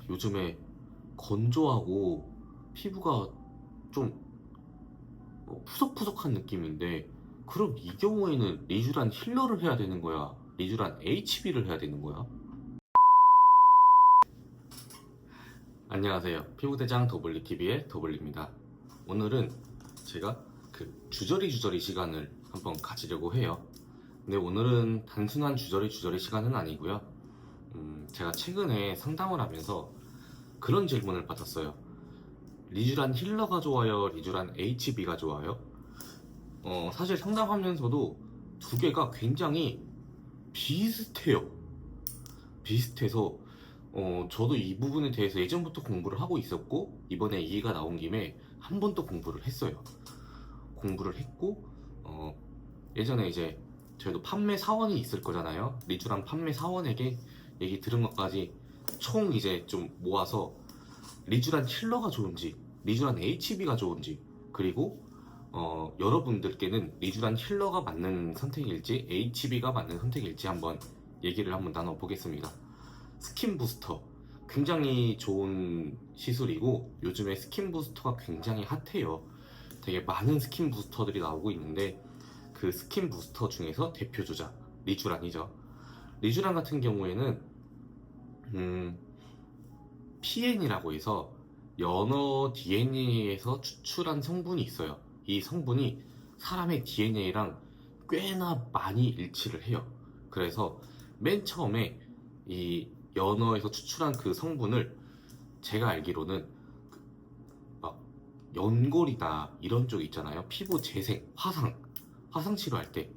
요즘에 건조하고 피부가 좀 푸석푸석한 느낌인데, 그럼 이 경우에는 리쥬란 힐러를 해야 되는 거야? 리쥬란 HB를 해야 되는 거야? 안녕하세요. 피부대장 더블리TV의 더블리입니다. 오늘은 제가 주저리 시간을 한번 가지려고 해요. 근데 오늘은 단순한 주저리 시간은 아니고요. 제가 최근에 상담을 하면서 그런 질문을 받았어요. 리쥬란 힐러가 좋아요? 리쥬란 HB가 좋아요? 사실 상담하면서도 두 개가 굉장히 비슷해요. 비슷해서 저도 이 부분에 대해서 예전부터 공부를 하고 있었고, 이번에 얘기가 나온 김에 한 번 또 공부를 했어요. 공부를 했고, 어, 예전에 이제 저희도 판매 사원이 있을 거잖아요. 리쥬란 판매 사원에게 얘기 들은 것까지 총 이제 좀 모아서 리쥬란 힐러가 좋은지, 리쥬란 HB가 좋은지, 그리고 여러분들께는 리쥬란 힐러가 맞는 선택일지 HB가 맞는 선택일지 얘기를 한번 나눠보겠습니다. 스킨 부스터 굉장히 좋은 시술이고, 요즘에 스킨 부스터가 굉장히 핫해요. 되게 많은 스킨 부스터들이 나오고 있는데, 그 스킨 부스터 중에서 대표주자 리쥬란이죠. 리쥬란 같은 경우에는 PN이라고 해서 연어 DNA에서 추출한 성분이 있어요. 이 성분이 사람의 DNA랑 꽤나 많이 일치를 해요. 그래서 맨 처음에 이 연어에서 추출한 그 성분을, 제가 알기로는 막 연골이나 이런 쪽 있잖아요. 피부 재생, 화상 치료할 때,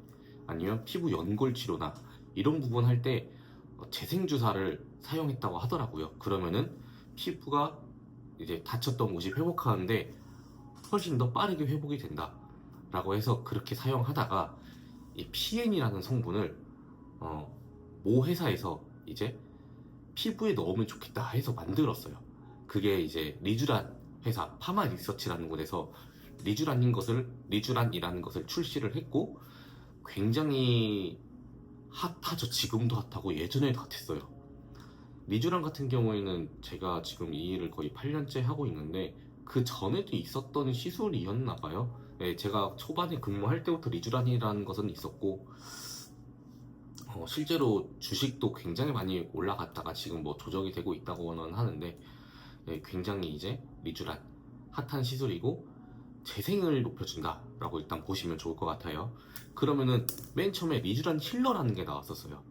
아니면 피부 연골 치료나 이런 부분 할 때 재생 주사를 사용했다고 하더라고요. 그러면은 피부가 이제 다쳤던 곳이 회복하는데 훨씬 더 빠르게 회복이 된다 라고 해서 그렇게 사용하다가, 이 PN이라는 성분을 모 회사에서 이제 피부에 넣으면 좋겠다 해서 만들었어요. 그게 이제 리쥬란 회사 파마 리서치라는 곳에서 리쥬란이라는 것을 출시를 했고, 굉장히 핫하죠. 지금도 핫하고 예전에도 핫했어요. 리쥬란 같은 경우에는 제가 지금 이 일을 거의 8년째 하고 있는데, 그 전에도 있었던 시술이었나 봐요. 네, 제가 초반에 근무할 때부터 리쥬란이라는 것은 있었고, 실제로 주식도 굉장히 많이 올라갔다가 지금 뭐 조정이 되고 있다고는 하는데, 네, 굉장히 이제 리쥬란 핫한 시술이고 재생을 높여준다 라고 일단 보시면 좋을 것 같아요. 그러면은 맨 처음에 리쥬란 힐러라는 게 나왔었어요.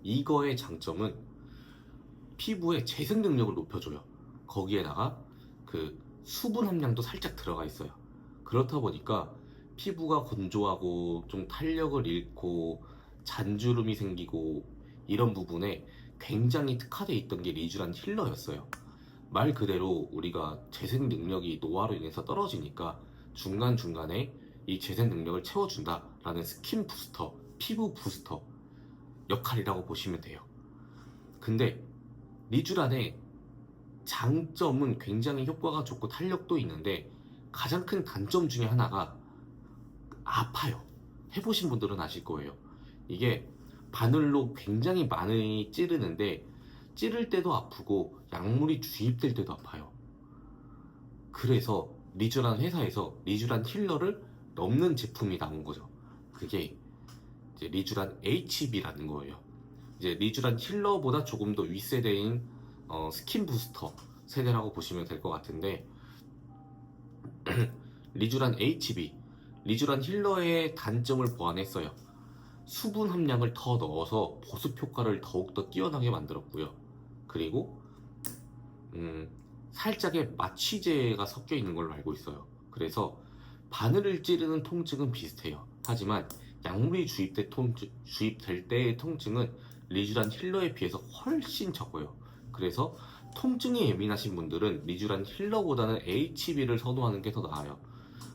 이거의 장점은 피부의 재생 능력을 높여줘요. 거기에다가 그 수분 함량도 살짝 들어가 있어요. 그렇다 보니까 피부가 건조하고 좀 탄력을 잃고 잔주름이 생기고 이런 부분에 굉장히 특화되어 있던 게 리쥬란 힐러였어요. 말 그대로 우리가 재생 능력이 노화로 인해서 떨어지니까 중간중간에 이 재생 능력을 채워준다라는 스킨 부스터, 피부 부스터 역할이라고 보시면 돼요. 근데 리쥬란의 장점은 굉장히 효과가 좋고 탄력도 있는데, 가장 큰 단점 중에 하나가 아파요. 해보신 분들은 아실 거예요. 이게 바늘로 굉장히 많이 찌르는데, 찌를 때도 아프고 약물이 주입될 때도 아파요. 그래서 리쥬란 회사에서 리쥬란 힐러를 넘는 제품이 나온 거죠. 그게 이제 리쥬란 HB라는 거예요. 이제 리쥬란 힐러보다 조금 더 윗세대인 스킨 부스터 세대라고 보시면 될 것 같은데, 리쥬란 HB, 리쥬란 힐러의 단점을 보완했어요. 수분 함량을 더 넣어서 보습 효과를 더욱더 뛰어나게 만들었고요. 그리고 살짝의 마취제가 섞여 있는 걸로 알고 있어요. 그래서 바늘을 찌르는 통증은 비슷해요. 하지만 약물이 주입될 때의 통증은 리쥬란 힐러에 비해서 훨씬 적어요. 그래서 통증이 예민하신 분들은 리쥬란 힐러보다는 HB를 선호하는 게 더 나아요.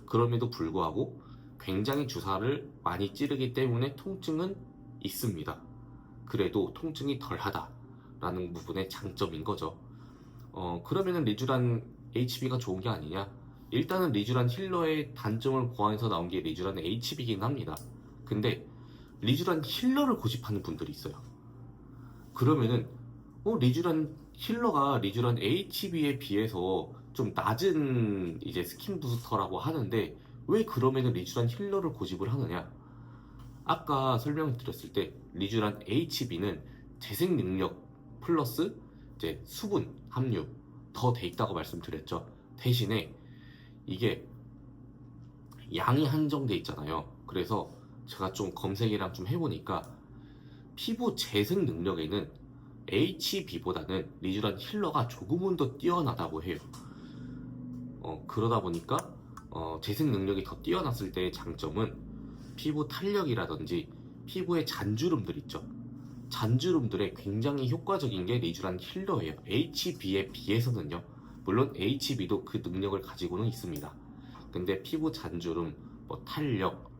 그럼에도 불구하고 굉장히 주사를 많이 찌르기 때문에 통증은 있습니다. 그래도 통증이 덜하다라는 부분의 장점인 거죠. 그러면은 리쥬란 HB가 좋은 게 아니냐? 일단은 리쥬란 힐러의 단점을 보완해서 나온 게 리쥬란 HB긴 합니다. 근데 리쥬란 힐러를 고집하는 분들이 있어요. 그러면은 리쥬란 힐러가 리쥬란 HB에 비해서 좀 낮은 이제 스킨 부스터라고 하는데 왜 그러면은 리쥬란 힐러를 고집을 하느냐? 아까 설명을 드렸을 때 리쥬란 HB는 재생 능력 플러스 이제 수분 함유 더 돼 있다고 말씀드렸죠. 대신에 이게 양이 한정돼 있잖아요. 그래서 제가 좀 검색이랑 좀 해보니까 피부 재생 능력에는 HB보다는 리쥬란 힐러가 조금은 더 뛰어나다고 해요. 그러다 보니까 재생 능력이 더 뛰어났을 때의 장점은 피부 탄력이라든지 피부의 잔주름들 있죠. 잔주름들에 굉장히 효과적인 게 리쥬란 힐러예요. HB에 비해서는요. 물론 HB도 그 능력을 가지고는 있습니다. 근데 피부 잔주름, 뭐 탄력,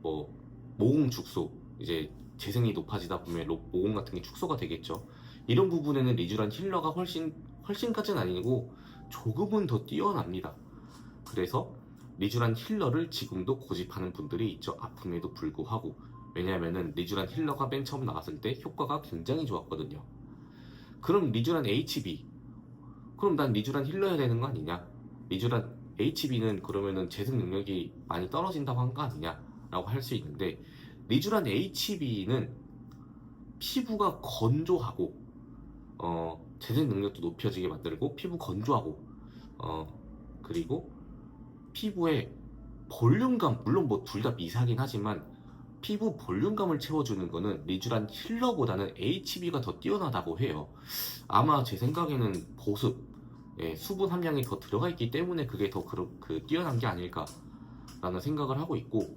뭐 모공 축소, 이제 재생이 높아지다 보면 모공 같은 게 축소가 되겠죠. 이런 부분에는 리쥬란 힐러가 훨씬까지는 아니고 조금은 더 뛰어납니다. 그래서 리쥬란 힐러를 지금도 고집하는 분들이 있죠. 아픔에도 불구하고. 왜냐하면은 리쥬란 힐러가 맨 처음 나왔을 때 효과가 굉장히 좋았거든요. 그럼 리쥬란 HB, 그럼 난 리쥬란 힐러여야 되는 거 아니냐? 리쥬란 HB는 그러면은 재생 능력이 많이 떨어진다고 한 거 아니냐? 라고 할 수 있는데, 리쥬란 HB는 피부가 건조하고 재생 능력도 높여지게 만들고 피부 건조하고 그리고 피부에 볼륨감, 물론 뭐 둘 다 미세하긴 하지만 피부 볼륨감을 채워주는 거는 리쥬란 힐러보다는 HB가 더 뛰어나다고 해요. 아마 제 생각에는 보습, 수분 함량이 더 들어가 있기 때문에 그게 더 뛰어난 게 아닐까라는 생각을 하고 있고,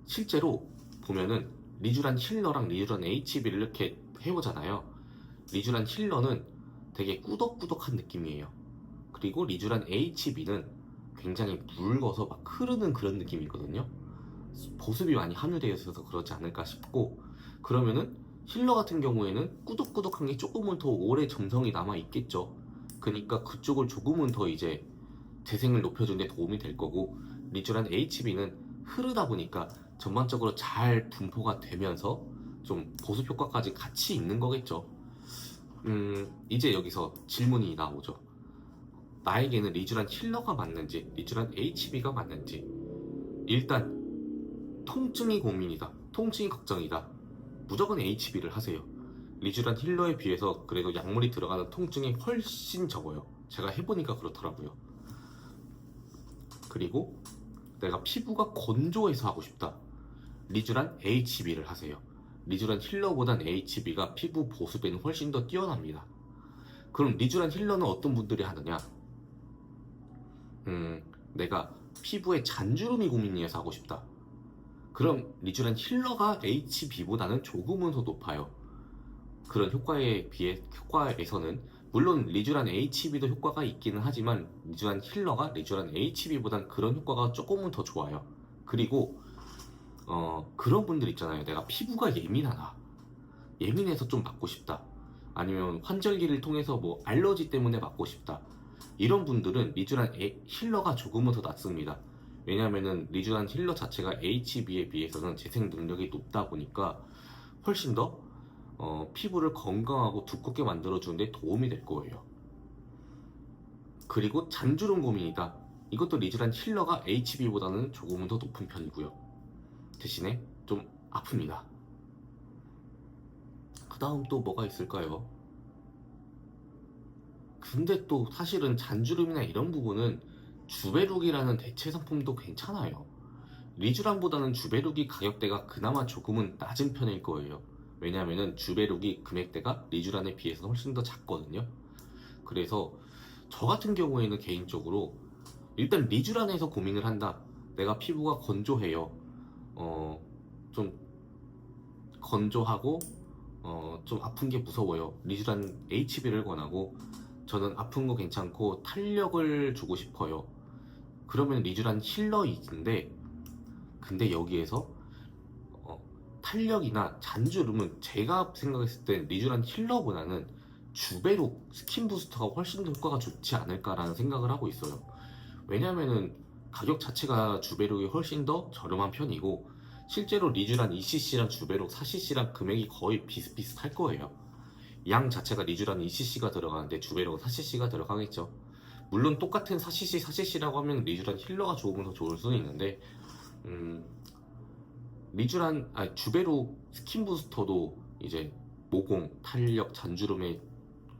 실제로 보면은 리쥬란 힐러랑 리쥬란 HB를 이렇게 해보잖아요. 리쥬란 힐러는 되게 꾸덕꾸덕한 느낌이에요. 그리고 리쥬란 HB는 굉장히 묽어서 막 흐르는 그런 느낌이거든요. 보습이 많이 함유되어 있어서 그러지 않을까 싶고, 그러면은 힐러 같은 경우에는 꾸덕꾸덕한 게 조금은 더 오래 점성이 남아 있겠죠. 그러니까 그쪽을 조금은 더 이제 재생을 높여주는 데 도움이 될 거고, 리쥬란 HB는 흐르다 보니까 전반적으로 잘 분포가 되면서 좀 보습 효과까지 같이 있는 거겠죠. 이제 여기서 질문이 나오죠. 나에게는 리쥬란 힐러가 맞는지 리쥬란 HB가 맞는지. 일단 통증이 고민이다, 통증이 걱정이다, 무조건 HB를 하세요. 리쥬란 힐러에 비해서 그래도 약물이 들어가는 통증이 훨씬 적어요. 제가 해보니까 그렇더라고요. 그리고 내가 피부가 건조해서 하고 싶다, 리쥬란 HB를 하세요. 리쥬란 힐러보단 HB가 피부 보습에는 훨씬 더 뛰어납니다. 그럼 리쥬란 힐러는 어떤 분들이 하느냐? 내가 피부에 잔주름이 고민이어서 하고 싶다. 그럼 리쥬란 힐러가 HB보다는 조금은 더 높아요. 그런 효과에서는 물론 리쥬란 HB도 효과가 있기는 하지만 리쥬란 힐러가 리쥬란 HB보단 그런 효과가 조금은 더 좋아요. 그리고 그런 분들 있잖아요. 내가 피부가 예민하다, 예민해서 좀 맞고 싶다, 아니면 환절기를 통해서 뭐 알러지 때문에 맞고 싶다, 이런 분들은 리쥬란 힐러가 조금은 더 낫습니다. 왜냐면은 리쥬란 힐러 자체가 HB에 비해서는 재생 능력이 높다 보니까 훨씬 더 피부를 건강하고 두껍게 만들어주는데 도움이 될 거예요. 그리고 잔주름 고민이다, 이것도 리쥬란 힐러가 HB보다는 조금은 더 높은 편이고요. 대신에 좀 아픕니다. 그 다음 또 뭐가 있을까요? 근데 또 사실은 잔주름이나 이런 부분은 주베룩이라는 대체 상품도 괜찮아요. 리쥬란보다는 주베룩이 가격대가 그나마 조금은 낮은 편일 거예요. 왜냐면은 주베룩이 금액대가 리쥬란에 비해서 훨씬 더 작거든요. 그래서 저 같은 경우에는 개인적으로 일단 리쥬란에서 고민을 한다, 내가 피부가 건조해요, 좀 건조하고 좀 아픈 게 무서워요, 리쥬란 HB를 권하고, 저는 아픈 거 괜찮고 탄력을 주고 싶어요. 그러면 리쥬란 힐러이인데, 근데 여기에서 탄력이나 잔주름은 제가 생각했을 때 리쥬란 힐러보다는 주베룩 스킨 부스터가 훨씬 더 효과가 좋지 않을까라는 생각을 하고 있어요. 왜냐면은 가격 자체가 주베룩이 훨씬 더 저렴한 편이고, 실제로 리쥬란 2cc랑 주베룩 4cc랑 금액이 거의 비슷비슷할 거예요. 양 자체가 리쥬란 2cc가 들어가는데 주베로가 4cc가 들어가겠죠. 물론 똑같은 4cc 4cc라고 하면 리쥬란 힐러가 조금 더 좋을 수는 있는데 주베로 스킨 부스터도 이제 모공, 탄력, 잔주름에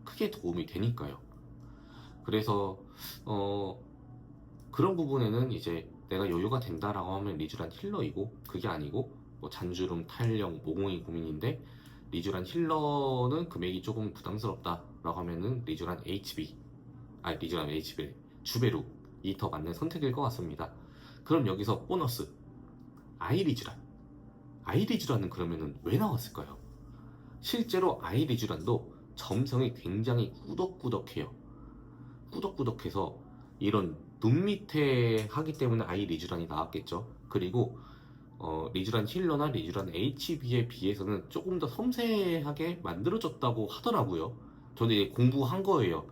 크게 도움이 되니까요. 그래서 그런 부분에는 이제 내가 여유가 된다라고 하면 리쥬란 힐러이고, 그게 아니고 뭐 잔주름, 탄력, 모공이 고민인데 리쥬란 힐러는 금액이 조금 부담스럽다라고 하면은 리쥬란 HB 주베룩이 더 맞는 선택일 것 같습니다. 그럼 여기서 보너스 아이리쥬란은 그러면은 왜 나왔을까요? 실제로 아이리쥬란도 점성이 굉장히 꾸덕꾸덕해서 이런 눈 밑에 하기 때문에 아이리쥬란이 나왔겠죠. 그리고 리쥬란 힐러나 리쥬란 HB에 비해서는 조금 더 섬세하게 만들어졌다고 하더라고요. 저는 이제 공부한 거예요.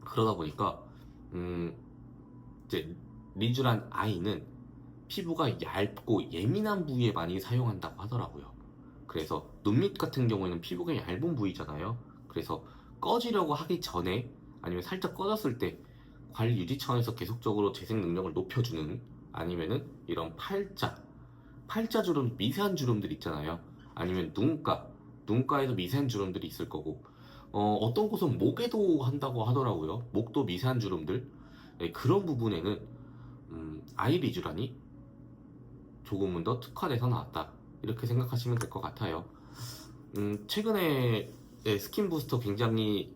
그러다 보니까 이제 리쥬란 I는 피부가 얇고 예민한 부위에 많이 사용한다고 하더라고요. 그래서 눈밑 같은 경우에는 피부가 얇은 부위잖아요. 그래서 꺼지려고 하기 전에 아니면 살짝 꺼졌을 때 관리 유지 차원에서 계속적으로 재생 능력을 높여주는, 아니면은 이런 팔자주름, 미세한 주름들 있잖아요. 아니면 눈가에도 미세한 주름들이 있을 거고, 어떤 곳은 목에도 한다고 하더라고요. 목도 미세한 주름들. 네, 그런 부분에는 아이리쥬란이 조금은 더 특화돼서 나왔다, 이렇게 생각하시면 될 것 같아요. 최근에 스킨 부스터 굉장히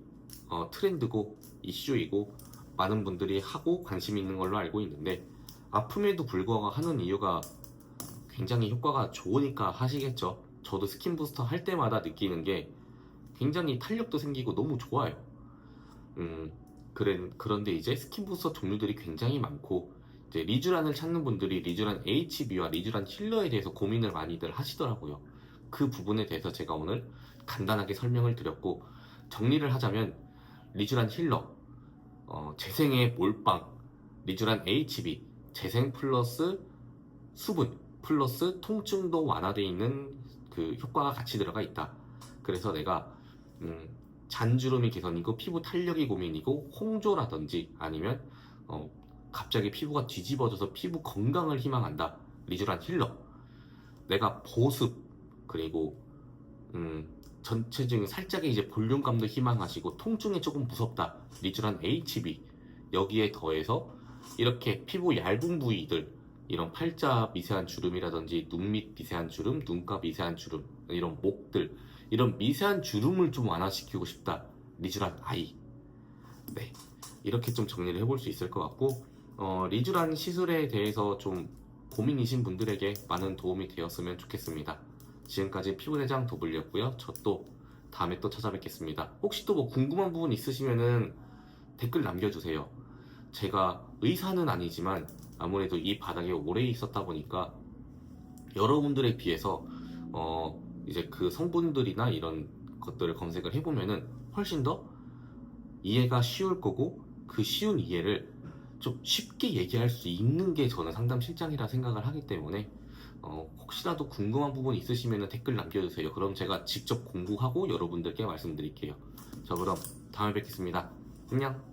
트렌드고 이슈이고 많은 분들이 하고 관심 있는 걸로 알고 있는데, 아픔에도 불구하고 하는 이유가 굉장히 효과가 좋으니까 하시겠죠. 저도 스킨 부스터 할 때마다 느끼는 게 굉장히 탄력도 생기고 너무 좋아요. 그런데 이제 스킨 부스터 종류들이 굉장히 많고, 이제 리쥬란을 찾는 분들이 리쥬란 HB와 리쥬란 힐러에 대해서 고민을 많이들 하시더라고요. 그 부분에 대해서 제가 오늘 간단하게 설명을 드렸고, 정리를 하자면 리쥬란 힐러, 재생의 몰빵, 리쥬란 HB, 재생 플러스 수분 플러스 통증도 완화되어 있는 그 효과가 같이 들어가 있다. 그래서 내가 잔주름이 개선이고 피부 탄력이 고민이고 홍조라든지 아니면 갑자기 피부가 뒤집어져서 피부 건강을 희망한다, 리쥬란 힐러. 내가 보습 그리고 전체적인 살짝의 이제 볼륨감도 희망하시고 통증이 조금 무섭다, 리쥬란 HB. 여기에 더해서 이렇게 피부 얇은 부위들, 이런 팔자 미세한 주름이라든지 눈밑 미세한 주름, 눈가 미세한 주름, 이런 목들, 이런 미세한 주름을 좀 완화시키고 싶다, 리쥬란 I. 네, 이렇게 좀 정리를 해볼 수 있을 것 같고, 리쥬란 시술에 대해서 좀 고민이신 분들에게 많은 도움이 되었으면 좋겠습니다. 지금까지 피부대장 도블이었고요. 저 또 다음에 또 찾아뵙겠습니다. 혹시 또 뭐 궁금한 부분 있으시면은 댓글 남겨주세요. 제가 의사는 아니지만 아무래도 이 바닥에 오래 있었다 보니까 여러분들에 비해서 이제 그 성분들이나 이런 것들을 검색을 해보면은 훨씬 더 이해가 쉬울 거고, 그 쉬운 이해를 좀 쉽게 얘기할 수 있는 게 저는 상담 실장이라 생각을 하기 때문에 혹시라도 궁금한 부분 있으시면 댓글 남겨주세요. 그럼 제가 직접 공부하고 여러분들께 말씀드릴게요. 자, 그럼 다음에 뵙겠습니다. 안녕.